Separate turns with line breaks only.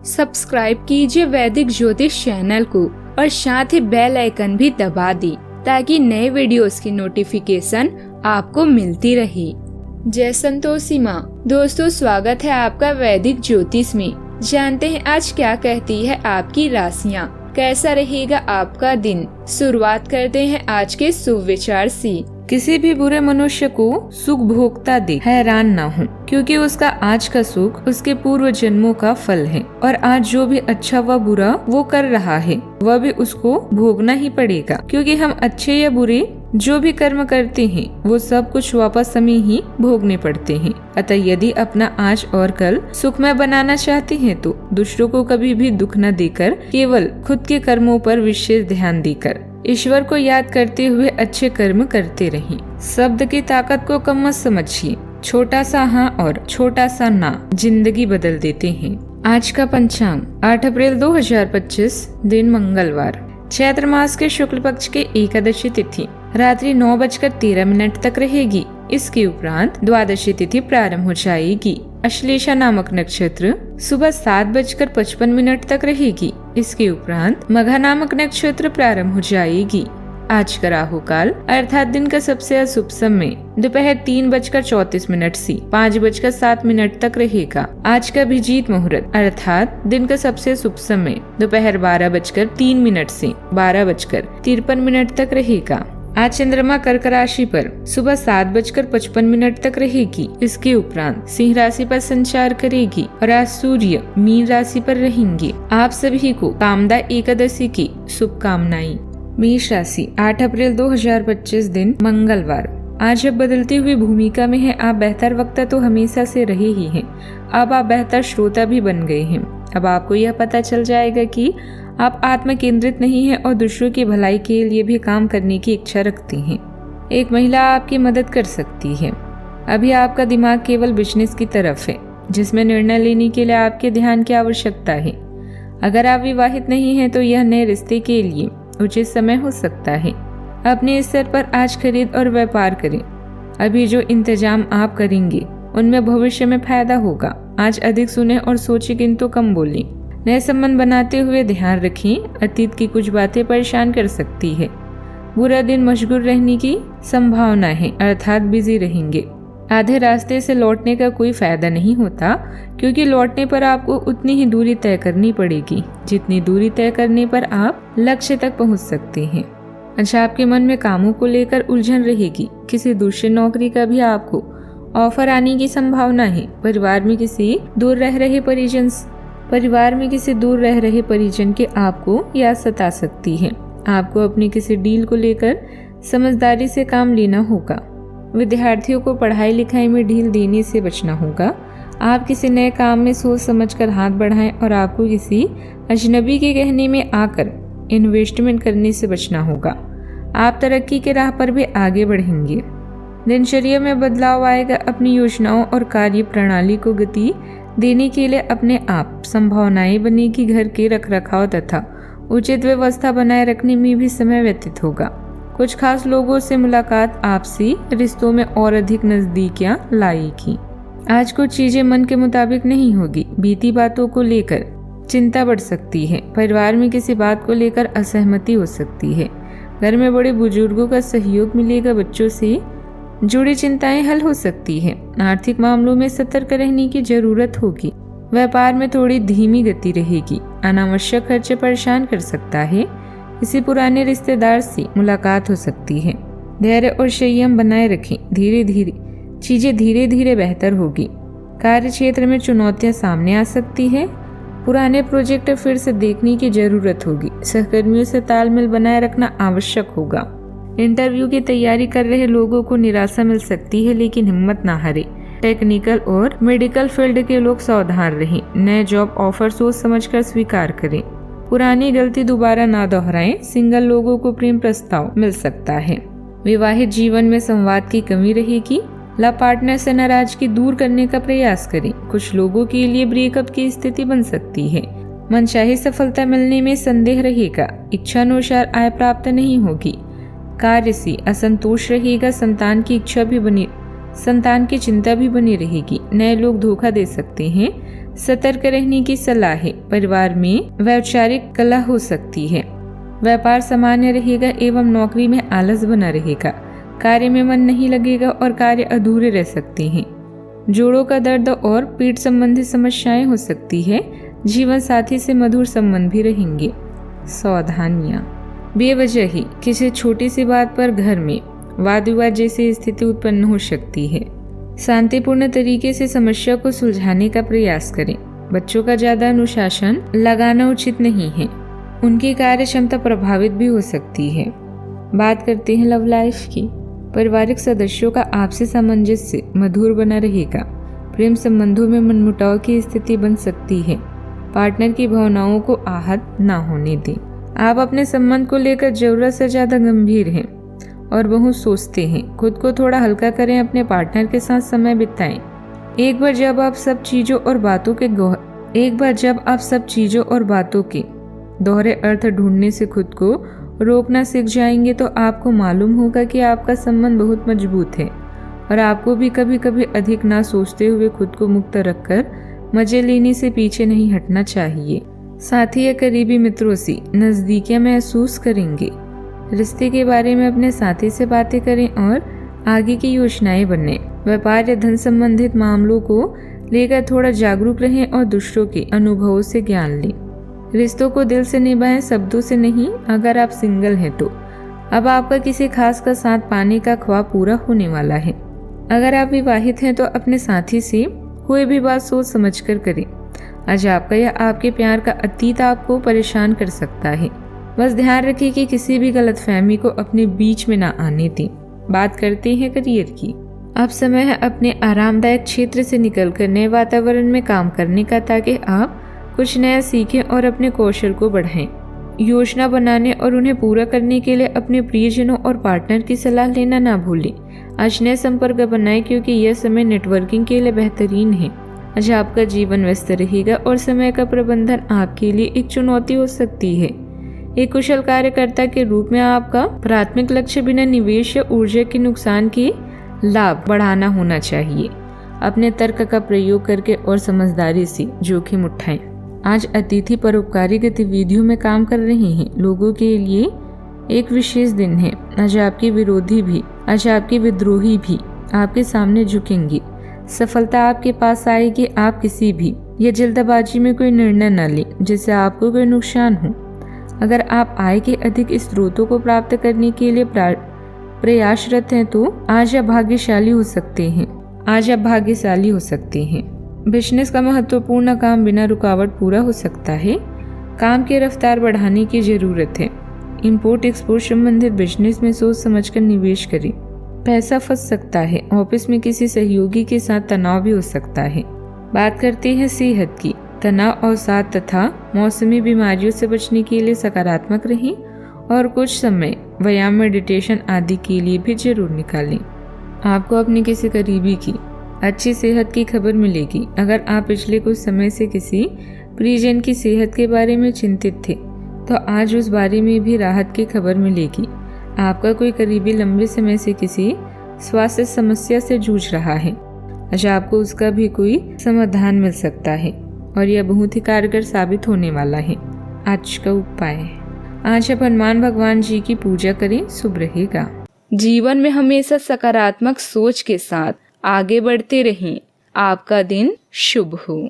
Subscribe कीजिए वैदिक ज्योतिष चैनल को और साथ ही बेल आइकन भी दबा दी ताकि नए वीडियोस की नोटिफिकेशन आपको मिलती रहे। जय संतोषी माँ। दोस्तों, स्वागत है आपका वैदिक ज्योतिष में। जानते हैं आज क्या कहती है आपकी राशियाँ, कैसा रहेगा आपका दिन। शुरुआत करते हैं आज के शुभ विचार से।
किसी भी बुरे मनुष्य को सुख भोगता देख हैरान न हो, क्योंकि उसका आज का सुख उसके पूर्व जन्मों का फल है और आज जो भी अच्छा व बुरा वो कर रहा है वह भी उसको भोगना ही पड़ेगा, क्योंकि हम अच्छे या बुरे जो भी कर्म करते हैं वो सब कुछ वापस हमें ही भोगने पड़ते हैं। अतः यदि अपना आज और कल सुखमय बनाना चाहते हैं तो दूसरों को कभी भी दुख न देकर केवल खुद के कर्मों पर विशेष ध्यान देकर ईश्वर को याद करते हुए अच्छे कर्म करते रहें। शब्द की ताकत को कम मत समझिए। छोटा सा हाँ और छोटा सा ना जिंदगी बदल देते हैं। आज का पंचांग 8 अप्रैल 2025, दिन मंगलवार। चैत्र मास के शुक्ल पक्ष के एकादशी तिथि रात्रि 9:13 तक रहेगी। इसके उपरांत द्वादशी तिथि प्रारंभ हो जाएगी। अश्लेषा नामक नक्षत्र सुबह 7:55 तक रहेगी। इसके उपरांत मघा नामक नक्षत्र प्रारंभ हो जाएगी। आज का राहु काल अर्थात दिन का सबसे अशुभ समय दोपहर 3:34 से 5:07 तक रहेगा। आज का अभिजीत मुहूर्त अर्थात दिन का सबसे शुभ समय दोपहर 12:03 से 12:53 तक रहेगा। आज चंद्रमा कर्क राशि पर सुबह 7:55 तक रहेगी। इसके उपरांत सिंह राशि पर संचार करेगी और आज सूर्य मीन राशि पर रहेंगे। आप सभी को कामदा एकादशी की शुभकामनाएं। मेष राशि 8 अप्रैल 2025, दिन मंगलवार। आज अब बदलती हुई भूमिका में है। आप बेहतर वक्ता तो हमेशा से रहे ही हैं। अब आप बेहतर श्रोता भी बन गए हैं। अब आपको यह पता चल जाएगा कि आप आत्म केंद्रित नहीं हैं और दूसरों की भलाई के लिए भी काम करने की इच्छा रखते हैं। एक महिला आपकी मदद कर सकती है। अभी आपका दिमाग केवल बिजनेस की तरफ है, जिसमें निर्णय लेने के लिए आपके ध्यान की आवश्यकता है। अगर आप विवाहित नहीं हैं तो यह नए रिश्ते के लिए उचित समय हो सकता है। अपने स्तर पर आज खरीद और व्यापार करें। अभी जो इंतजाम आप करेंगे उनमें भविष्य में फायदा होगा। आज अधिक सुने और सोचे किंतु कम बोलें। नए संबंध बनाते हुए ध्यान रखें। अतीत की कुछ बातें परेशान कर सकती है। बुरा दिन मशगूल रहने की संभावना है अर्थात बिजी रहेंगे। आधे रास्ते से लौटने का कोई फायदा नहीं होता, क्योंकि लौटने पर आपको उतनी ही दूरी तय करनी पड़ेगी जितनी दूरी तय करने पर आप लक्ष्य तक पहुंच सकते हैं। अच्छा, आपके मन में कामों को लेकर उलझन रहेगी। किसी दूसरी नौकरी का भी आपको ऑफर आने की संभावना है। परिवार में किसी दूर रह रहे परिजन के आपको याद सता सकती है। आपको अपनी किसी डील को लेकर समझदारी से काम लेना होगा। विद्यार्थियों को पढ़ाई लिखाई में ढील देने से बचना होगा। आप किसी नए काम में सोच समझकर हाथ बढ़ाएं और आपको किसी अजनबी के कहने में आकर इन्वेस्टमेंट करने से बचना होगा। आप तरक्की के राह पर भी आगे बढ़ेंगे। दिनचर्या में बदलाव आएगा। अपनी योजनाओं और कार्य प्रणाली को गति देने के लिए अपने आप संभावनाएं बनेगी। घर के रखरखाव तथा उचित व्यवस्था बनाए रखने में भी समय व्यतीत होगा। कुछ खास लोगों से मुलाकात आपसी रिश्तों में और अधिक नजदीकियां लाएगी। आज कुछ चीजें मन के मुताबिक नहीं होगी। बीती बातों को लेकर चिंता बढ़ सकती है। परिवार में किसी बात को लेकर असहमति हो सकती है। घर में बड़े बुजुर्गों का सहयोग मिलेगा। बच्चों से जुड़ी चिंताएं हल हो सकती है। आर्थिक मामलों में सतर्क रहने की जरूरत होगी। व्यापार में थोड़ी धीमी गति रहेगी। अनावश्यक खर्चे परेशान कर सकता है। किसी पुराने रिश्तेदार से मुलाकात हो सकती है। धैर्य और संयम बनाए रखें। चीजें धीरे धीरे बेहतर होगी। कार्य क्षेत्र में चुनौतियां सामने आ सकती है। पुराने प्रोजेक्ट फिर से देखने की जरूरत होगी। सहकर्मियों से तालमेल बनाए रखना आवश्यक होगा। इंटरव्यू की तैयारी कर रहे लोगों को निराशा मिल सकती है, लेकिन हिम्मत ना हारें। टेक्निकल और मेडिकल फील्ड के लोग सावधान रहें। नए जॉब ऑफर सोच समझकर स्वीकार करें। पुरानी गलती दोबारा ना दोहराएं। सिंगल लोगों को प्रेम प्रस्ताव मिल सकता है। विवाहित जीवन में संवाद की कमी रहेगी। लव पार्टनर से नाराजगी दूर करने का प्रयास करें। कुछ लोगों के लिए ब्रेकअप की स्थिति बन सकती है। मनचाही सफलता मिलने में संदेह रहेगा। इच्छानुसार आय प्राप्त नहीं होगी। कार्य से असंतोष रहेगा। संतान की चिंता भी बनी रहेगी। नए लोग धोखा दे सकते हैं। सतर्क रहने की सलाह है। परिवार में वैचारिक कलह हो सकती है। व्यापार सामान्य रहेगा एवं नौकरी में आलस बना रहेगा। कार्य में मन नहीं लगेगा और कार्य अधूरे रह सकते हैं। जोड़ों का दर्द और पीठ संबंधी समस्याएं हो सकती है। जीवन साथी से मधुर संबंध भी रहेंगे। सावधानियां, बेवजह ही किसी छोटी सी बात पर घर में वाद विवाद जैसी स्थिति उत्पन्न हो सकती है। शांतिपूर्ण तरीके से समस्या को सुलझाने का प्रयास करें। बच्चों का ज्यादा अनुशासन लगाना उचित नहीं है। उनकी कार्य क्षमता प्रभावित भी हो सकती है। बात करते हैं लव लाइफ की। पारिवारिक सदस्यों का आपसी सामंजस्य मधुर बना रहेगा। प्रेम संबंधों में मनमुटाव की स्थिति बन सकती है। पार्टनर की भावनाओं को आहत ना होने दें। आप अपने संबंध को लेकर जरूरत से ज्यादा गंभीर हैं और बहुत सोचते हैं। खुद को थोड़ा हल्का करें। अपने पार्टनर के साथ समय बिताएं। एक बार जब आप सब चीजों और बातों के दोहरे अर्थ ढूंढने से खुद को रोकना सीख जाएंगे तो आपको मालूम होगा कि आपका संबंध बहुत मजबूत है और आपको भी कभी कभी अधिक ना सोचते हुए खुद को मुक्त रखकर मजे लेने से पीछे नहीं हटना चाहिए। साथी या करीबी मित्रों से नजदीकियां महसूस करेंगे। रिश्ते के बारे में अपने साथी से बातें करें और आगे की योजनाएं बनाएं। व्यापार या धन संबंधित मामलों को लेकर थोड़ा जागरूक रहें और दूसरों के अनुभवों से ज्ञान लें। रिश्तों को दिल से निभाएं, शब्दों से नहीं। अगर आप सिंगल हैं तो अब आपका किसी खास का साथ पाने का ख्वाब पूरा होने वाला है। अगर आप विवाहित हैं तो अपने साथी से कोई भी बात सोच समझ कर करें। आज आपका या आपके प्यार का अतीत आपको परेशान कर सकता है। बस ध्यान रखें कि किसी भी गलतफहमी को अपने बीच में ना आने दें। बात करते हैं करियर की। अब समय है अपने आरामदायक क्षेत्र से निकलकर नए वातावरण में काम करने का, ताकि आप कुछ नया सीखें और अपने कौशल को बढ़ाएं। योजना बनाने और उन्हें पूरा करने के लिए अपने प्रियजनों और पार्टनर की सलाह लेना ना भूलें। आज नए संपर्क बनाएं क्योंकि यह समय नेटवर्किंग के लिए बेहतरीन है। आज आपका जीवन व्यस्त रहेगा और समय का प्रबंधन आपके लिए एक चुनौती हो सकती है। एक कुशल कार्यकर्ता के रूप में आपका प्राथमिक लक्ष्य बिना निवेश या ऊर्जा के नुकसान के लाभ बढ़ाना होना चाहिए। अपने तर्क का प्रयोग करके और समझदारी से जोखिम उठाएं। आज अतिथि परोपकारी गतिविधियों में काम कर रहे हैं लोगों के लिए एक विशेष दिन है। आज आपके विद्रोही भी आपके सामने झुकेंगे। सफलता आपके पास आएगी। आप किसी भी या जल्दबाजी में कोई निर्णय न लें जिससे आपको कोई नुकसान हो। अगर आप आय के अधिक स्रोतों को प्राप्त करने के लिए प्रयासरत हैं तो आज आप भाग्यशाली हो सकते हैं। बिजनेस का महत्वपूर्ण काम बिना रुकावट पूरा हो सकता है। काम की रफ्तार बढ़ाने की जरूरत है। इंपोर्ट एक्सपोर्ट संबंधित बिजनेस में सोच समझकर निवेश करें। पैसा फंस सकता है। ऑफिस में किसी सहयोगी के साथ तनाव भी हो सकता है। बात करते हैं सेहत की। तनाव, अवसाद तथा मौसमी बीमारियों से बचने के लिए सकारात्मक रहें और कुछ समय व्यायाम, मेडिटेशन आदि के लिए भी जरूर निकालें। आपको अपने किसी करीबी की अच्छी सेहत की खबर मिलेगी। अगर आप पिछले कुछ समय से किसी परिजन की सेहत के बारे में चिंतित थे तो आज उस बारे में भी राहत की खबर मिलेगी। आपका कोई करीबी लंबे समय से किसी स्वास्थ्य समस्या से जूझ रहा है। आज आपको उसका भी कोई समाधान मिल सकता है और यह बहुत ही कारगर साबित होने वाला है। आज का उपाय, आज आप हनुमान भगवान जी की पूजा करें, शुभ रहेगा।
जीवन में हमेशा सकारात्मक सोच के साथ आगे बढ़ते रहें। आपका दिन शुभ हो।